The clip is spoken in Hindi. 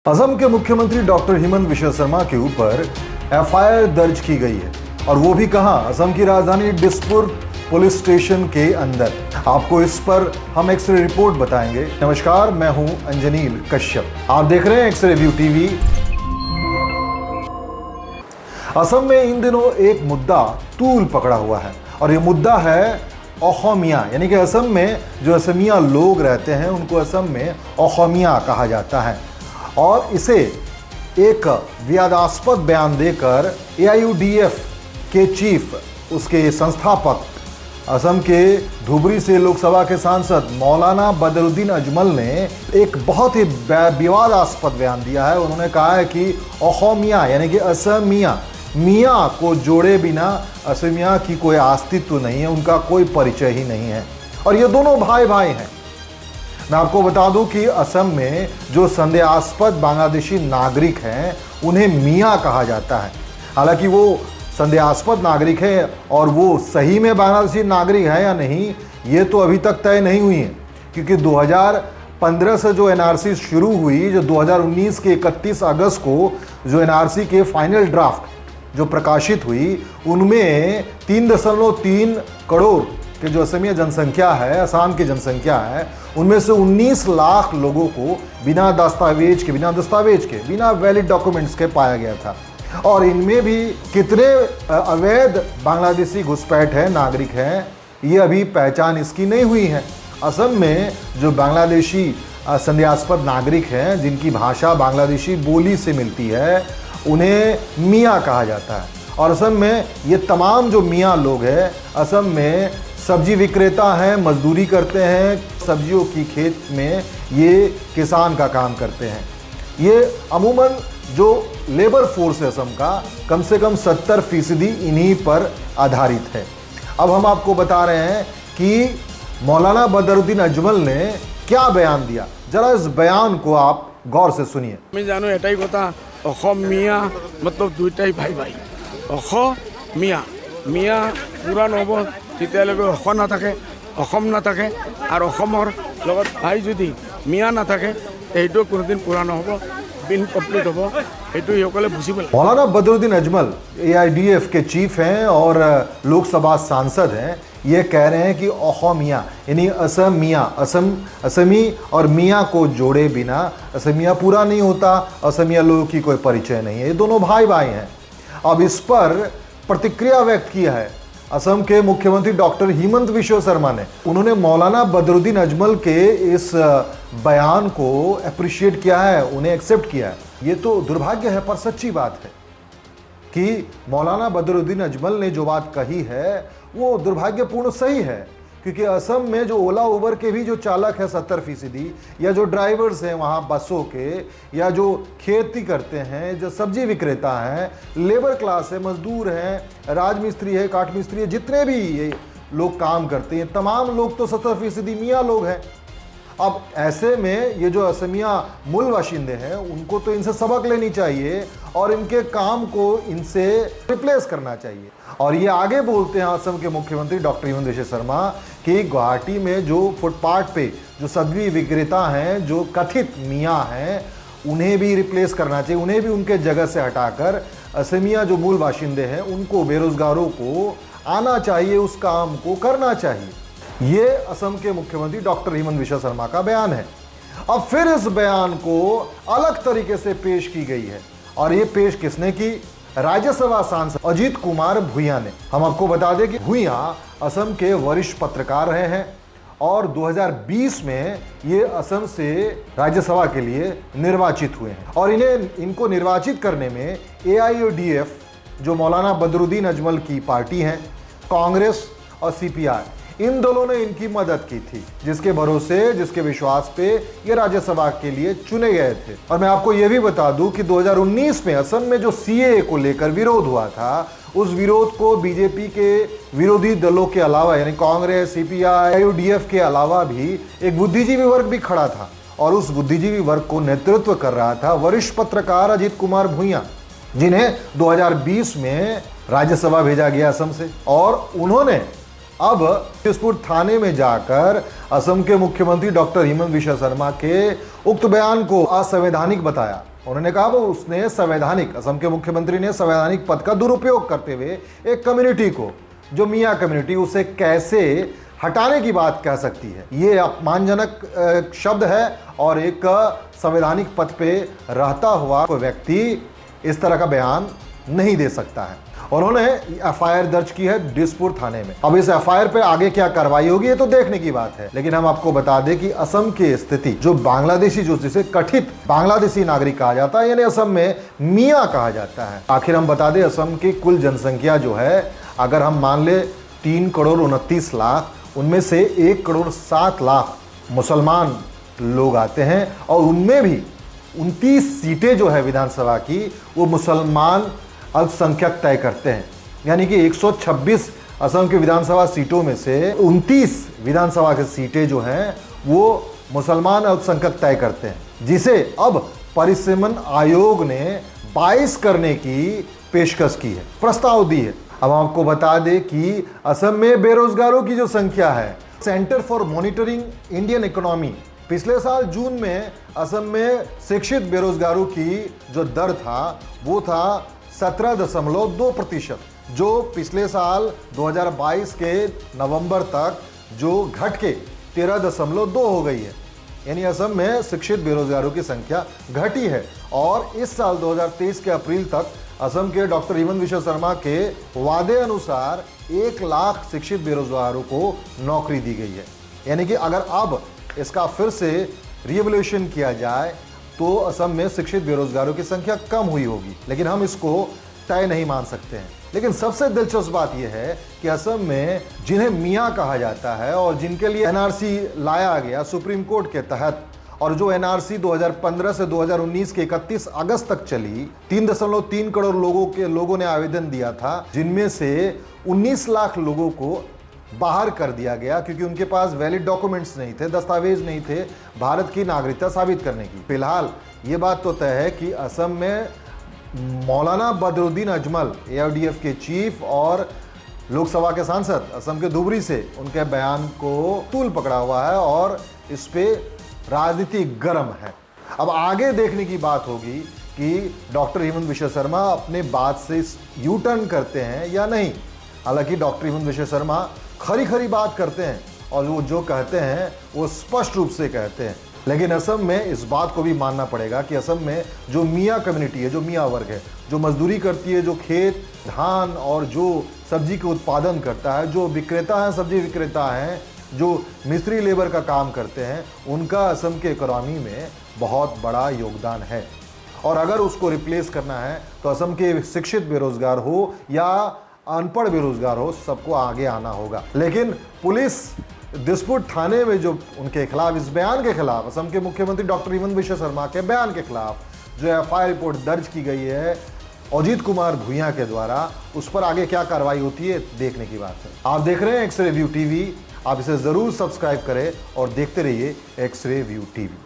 असम के मुख्यमंत्री डॉक्टर हेमंत विश्व शर्मा के ऊपर एफआईआर दर्ज की गई है और वो भी कहां, असम की राजधानी दिसपुर पुलिस स्टेशन के अंदर। आपको इस पर हम एक्सरे रिपोर्ट बताएंगे। नमस्कार, मैं हूं अंजनील कश्यप, आप देख रहे हैं एक्सरे व्यू टीवी। असम में इन दिनों एक मुद्दा तूल पकड़ा हुआ है और ये मुद्दा है अहोमिया, यानी कि असम में जो असमिया लोग रहते हैं उनको असम में अहोमिया कहा जाता है। और इसे एक विवादास्पद बयान देकर एआईयूडीएफ के चीफ, उसके संस्थापक, असम के धुबरी से लोकसभा के सांसद मौलाना बदरुद्दीन अजमल ने एक बहुत ही विवादास्पद बयान दिया है। उन्होंने कहा है कि अहोमिया यानी कि असमिया, मियाँ को जोड़े बिना असमिया की कोई अस्तित्व नहीं है, उनका कोई परिचय ही नहीं है और ये दोनों भाई भाई हैं। मैं आपको बता दूं कि असम में जो संदेहास्पद बांग्लादेशी नागरिक हैं उन्हें मियाँ कहा जाता है। हालांकि वो संदेहास्पद नागरिक है और वो सही में बांग्लादेशी नागरिक है या नहीं, ये तो अभी तक तय नहीं हुई है, क्योंकि 2015 से जो एनआरसी शुरू हुई, जो 2019 के 31 अगस्त को जो एनआरसी के फाइनल ड्राफ्ट जो प्रकाशित हुई, उनमें 3.3 करोड़ कि जो असमिया जनसंख्या है, असम की जनसंख्या है, उनमें से 19 लाख लोगों को बिना दस्तावेज के, बिना वैलिड डॉक्यूमेंट्स के पाया गया था। और इनमें भी कितने अवैध बांग्लादेशी घुसपैठ है, नागरिक हैं, ये अभी पहचान इसकी नहीं हुई है। असम में जो बांग्लादेशी संदेहास्पद नागरिक हैं, जिनकी भाषा बांग्लादेशी बोली से मिलती है, उन्हें मियाँ कहा जाता है। और असम में ये तमाम जो मियाँ लोग हैं, असम में सब्जी विक्रेता हैं, मजदूरी करते हैं, सब्जियों की खेत में ये किसान का काम करते हैं। ये अमूमन जो लेबर फोर्स है असम का, कम से कम 70% इन्हीं पर आधारित है। अब हम आपको बता रहे हैं कि मौलाना बदरुद्दीन अजमल ने क्या बयान दिया, जरा इस बयान को आप गौर से सुनिए। मैं जानो एटाई कथा, अहोमिया मतलब दुईटाई भाई भाई। अहोमिया मिया पूरा नब তেতিয়ালৈকে অসম নাথাকে, অসম নাথাকে আৰু অসমৰ লগত ভাই যদি মিয়া নাথাকে এইটো কোনোদিন পূৰা নহ'ব, ইনকমপ্লিট হ'ব। এইটো সকলে বুজিব লাগে। मौलाना बदरुद्दीन अजमल एआईयूडीएफ के चीफ हैं और लोकसभा सांसद हैं। ये कह रहे हैं कि अहोमिया यानी असमी और मियाँ को जोड़े बिना असमिया पूरा नहीं होता, असमिया लोगों की कोई परिचय नहीं है, ये दोनों भाई भाई हैं। अब इस पर प्रतिक्रिया व्यक्त किया है असम के मुख्यमंत्री डॉक्टर हेमंत विश्व शर्मा ने। उन्होंने मौलाना बदरुद्दीन अजमल के इस बयान को अप्रिशिएट किया है, उन्हें एक्सेप्ट किया है। ये तो दुर्भाग्य है पर सच्ची बात है कि मौलाना बदरुद्दीन अजमल ने जो बात कही है वो दुर्भाग्यपूर्ण सही है, क्योंकि असम में जो ओला उबर के भी जो चालक है 70%, या जो ड्राइवर्स हैं वहाँ बसों के, या जो खेती करते हैं, जो सब्जी विक्रेता हैं, लेबर क्लास है, मजदूर हैं, राजमिस्त्री है, काठ मिस्त्री है, जितने भी ये लोग काम करते हैं, तमाम लोग तो 70% मियाँ लोग हैं। अब ऐसे में ये जो असमिया मूल बाशिंदे हैं उनको तो इनसे सबक लेनी चाहिए और इनके काम को इनसे रिप्लेस करना चाहिए। और ये आगे बोलते हैं असम के मुख्यमंत्री डॉक्टर हेमंत विश्व शर्मा कि गुवाहाटी में जो फुटपाथ पे जो सब्जी विक्रेता हैं, जो कथित मियाँ हैं, उन्हें भी रिप्लेस करना चाहिए, उन्हें भी उनके जगह से हटाकर असमिया जो मूल बाशिंदे हैं उनको, बेरोजगारों को आना चाहिए, उस काम को करना चाहिए। ये असम के मुख्यमंत्री डॉक्टर हेमंत विश्व शर्मा का बयान है। अब फिर इस बयान को अलग तरीके से पेश की गई है और ये पेश किसने की? राज्यसभा सांसद अजीत कुमार भुइयां ने। हम आपको बता दें कि भुइयां असम के वरिष्ठ पत्रकार रहे हैं और 2020 में ये असम से राज्यसभा के लिए निर्वाचित हुए हैं और इनको निर्वाचित करने में एआईयूडीएफ, जो मौलाना बदरुद्दीन अजमल की पार्टी है, कांग्रेस और सीपीआई, इन दोनों ने इनकी मदद की थी, जिसके भरोसे, जिसके विश्वास पे ये राज्यसभा के लिए चुने गए थे। और मैं आपको ये भी बता दूं कि 2019 में असम में जो सीएए को लेकर विरोध हुआ था, उस विरोध को बीजेपी के विरोधी दलों के अलावा, यानी कांग्रेस, सीपीआई, एआईयूडीएफ के अलावा भी एक बुद्धिजीवी वर्ग भी खड़ा था और उस बुद्धिजीवी वर्ग को नेतृत्व कर रहा था वरिष्ठ पत्रकार अजीत कुमार भुइयां, जिन्हें 2020 में राज्यसभा भेजा गया असम से। और उन्होंने अब दिसपुर थाने में जाकर असम के मुख्यमंत्री डॉक्टर हेमंत बिश्व शर्मा के उक्त बयान को असंवैधानिक बताया। उन्होंने कहा वो उसने संवैधानिक, असम के मुख्यमंत्री ने संवैधानिक पद का दुरुपयोग करते हुए एक कम्युनिटी को, जो मियाँ कम्युनिटी, उसे कैसे हटाने की बात कह सकती है। ये अपमानजनक शब्द है और एक संवैधानिक पद पे रहता हुआ कोई व्यक्ति इस तरह का बयान नहीं दे सकता है। उन्होंने एफआईआर दर्ज की है दिसपुर थाने में। अब इस एफआईआर पे आगे क्या कार्रवाई होगी ये तो देखने की बात है, लेकिन हम आपको बता दें कि असम की स्थिति, जो बांग्लादेशी, जो जिसे कथित बांग्लादेशी नागरिक कहा जाता है, यानी असम में मियाँ कहा जाता है। आखिर हम बता दें, असम की कुल जनसंख्या जो है, अगर हम मान ले 3 करोड़ 29 लाख, उनमें से 1 करोड़ 7 लाख मुसलमान लोग आते हैं और उनमें भी 29 सीटें जो है विधानसभा की, वो मुसलमान अल्पसंख्यक तय करते हैं। यानी कि 126 असम की विधानसभा सीटों में से 29 विधानसभा की सीटें जो हैं वो मुसलमान अल्पसंख्यक तय करते हैं, जिसे अब परिसीमन आयोग ने 22 करने की पेशकश की है, प्रस्ताव दी है। अब आपको बता दें कि असम में बेरोजगारों की जो संख्या है, centre for monitoring Indian economy, पिछले साल जून में असम में शिक्षित बेरोजगारों की जो दर था वो था 17.2%, जो पिछले साल 2022 के नवंबर तक जो घट के 13.2 हो गई है। यानी असम में शिक्षित बेरोजगारों की संख्या घटी है और इस साल 2023 के अप्रैल तक असम के डॉक्टर हेमंत बिश्व शर्मा के वादे अनुसार 1 लाख शिक्षित बेरोजगारों को नौकरी दी गई है। यानी कि अगर अब इसका फिर से रिवैल्यूएशन किया जाए तो असम में शिक्षित बेरोजगारों की संख्या कम हुई होगी, लेकिन हम इसको तय नहीं मान सकते हैं। लेकिन सबसे दिलचस्प बात यह है कि असम में जिन्हें मियाँ कहा जाता है और जिनके लिए एनआरसी लाया गया सुप्रीम कोर्ट के तहत, और जो एनआरसी 2015 से 2019 के 31 अगस्त तक चली, 3.3 करोड़ लोगों ने आवेदन दिया था, जिनमें से 19 लाख लोगों को बाहर कर दिया गया क्योंकि उनके पास वैलिड डॉक्यूमेंट्स नहीं थे, दस्तावेज नहीं थे भारत की नागरिकता साबित करने की। फिलहाल ये बात तो तय है कि असम में मौलाना बदरुद्दीन अजमल, एआईडीएफ के चीफ और लोकसभा के सांसद असम के धुबरी से, उनके बयान को तूल पकड़ा हुआ है और इस पे राजनीति गर्म है। अब आगे देखने की बात होगी कि डॉक्टर हेमंत बिश्व शर्मा अपने बात से यू टर्न करते हैं या नहीं। हालांकि डॉक्टर हेमंत बिश्व शर्मा खरी बात करते हैं और वो जो कहते हैं वो स्पष्ट रूप से कहते हैं, लेकिन असम में इस बात को भी मानना पड़ेगा कि असम में जो मियाँ कम्युनिटी है, जो मियाँ वर्ग है, जो मजदूरी करती है, जो खेत, धान और जो सब्जी के उत्पादन करता है, जो विक्रेता हैं, सब्जी विक्रेता हैं, जो मिस्त्री लेबर का काम करते हैं, उनका असम के इकोनॉमी में बहुत बड़ा योगदान है। और अगर उसको रिप्लेस करना है तो असम के शिक्षित बेरोजगार हो या अनपढ़ बेरोजगार हो, सबको आगे आना होगा। लेकिन पुलिस दिसपुर थाने में जो उनके खिलाफ, इस बयान के खिलाफ, असम के मुख्यमंत्री डॉक्टर हेमंत बिश्व शर्मा के बयान के खिलाफ जो एफआईआर रिपोर्ट दर्ज की गई है अजीत कुमार भूया के द्वारा, उस पर आगे क्या कार्रवाई होती है देखने की बात है। आप देख रहे हैं एक्स रे व्यू टीवी, आप इसे जरूर सब्सक्राइब करें और देखते रहिए एक्स रे व्यू टीवी।